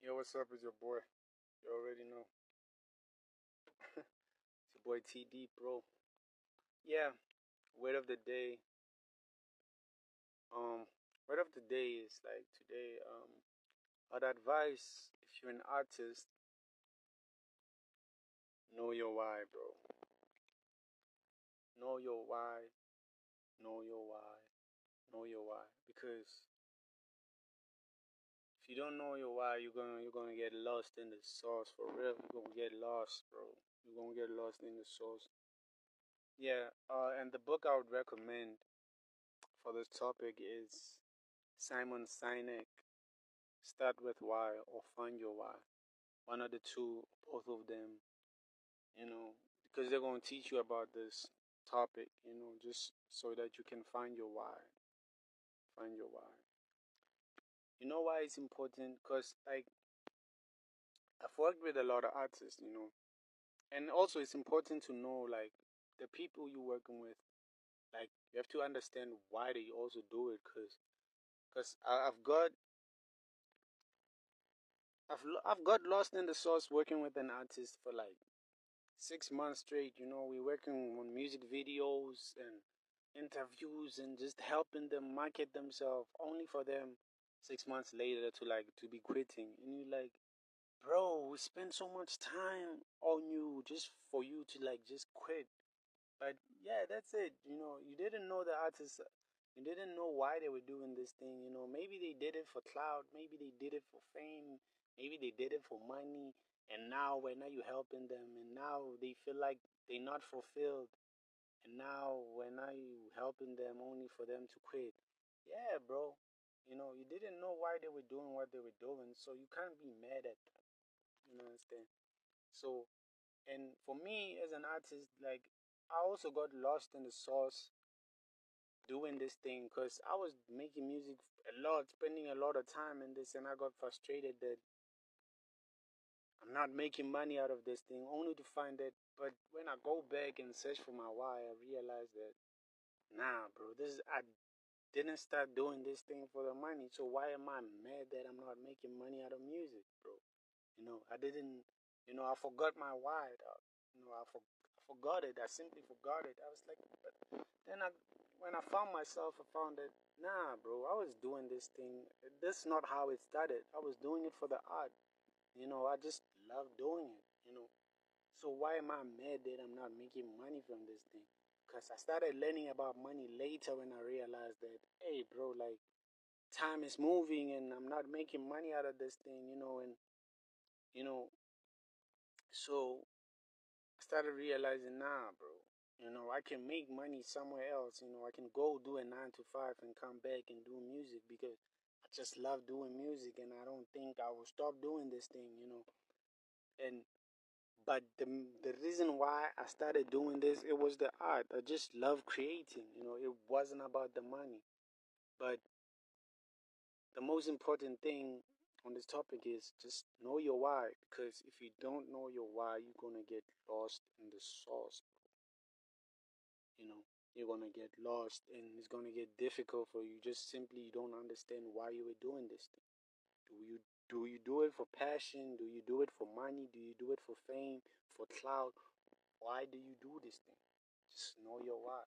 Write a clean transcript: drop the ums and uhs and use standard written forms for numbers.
Yo, what's up? It's your boy. You already know. It's your boy TD, bro. Yeah, word of the day. Um, word of the day is like today. I'd advise if you're an artist, know your why, bro. Know your why. Know your why. Know your why. Because if you don't know your why, you're gonna get lost in the sauce for real. You're gonna get lost, bro. You're gonna get lost in the sauce. Yeah. And the book I would recommend for this topic is Simon Sinek, Start with Why or Find Your Why. One of the two, both of them, because they're going to teach you about this topic, just so that you can find your why. Find your why. You know why it's important? Because, like, I've worked with a lot of artists, and also it's important to know, like, the people you're working with, like, you have to understand why they also do it, because I've got lost in the sauce working with an artist for like 6 months straight. We're working on music videos and interviews and just helping them market themselves, only for them 6 months later to be quitting. And you're like, bro, we spent so much time on you just for you to like just quit. But yeah, that's it. You didn't know the artists. You didn't know why they were doing this thing. Maybe they did it for clout. Maybe they did it for fame. Maybe they did it for money. And now you helping them, and now they feel like they're not fulfilled. And now now you helping them only for them to quit. Yeah, bro. You didn't know why they were doing what they were doing, so you can't be mad at them. Understand? So, and for me as an artist, like, I also got lost in the sauce doing this thing because I was making music a lot, spending a lot of time in this, and I got frustrated that I'm not making money out of this thing, only to find that. But when I go back and search for my why, I realize that, nah, bro, I didn't start doing this thing for the money, so why am I mad that I'm not making money out of music, bro? I didn't, I forgot my why, dog. I forgot it. I simply forgot it. I was like, but then when I found myself, I found that, nah, bro, I was doing this thing. This is not how it started. I was doing it for the art. I just love doing it, So why am I mad that I'm not making money from this thing? Because I started learning about money later when I realized that, hey, bro, like, time is moving and I'm not making money out of this thing, and, you know, so I started realizing, nah, bro, I can make money somewhere else. I can go do a 9 to 5 and come back and do music because I just love doing music and I don't think I will stop doing this thing, And but the reason why I started doing this, it was the art. I just love creating. It wasn't about the money. But the most important thing on this topic is just know your why. Because if you don't know your why, you're gonna get lost in the sauce. You know, you're gonna get lost, and it's gonna get difficult for you. Just simply, you don't understand why you were doing this thing. Do you do it for passion? Do you do it for money? Do you do it for fame, for clout? Why do you do this thing? Just know your why.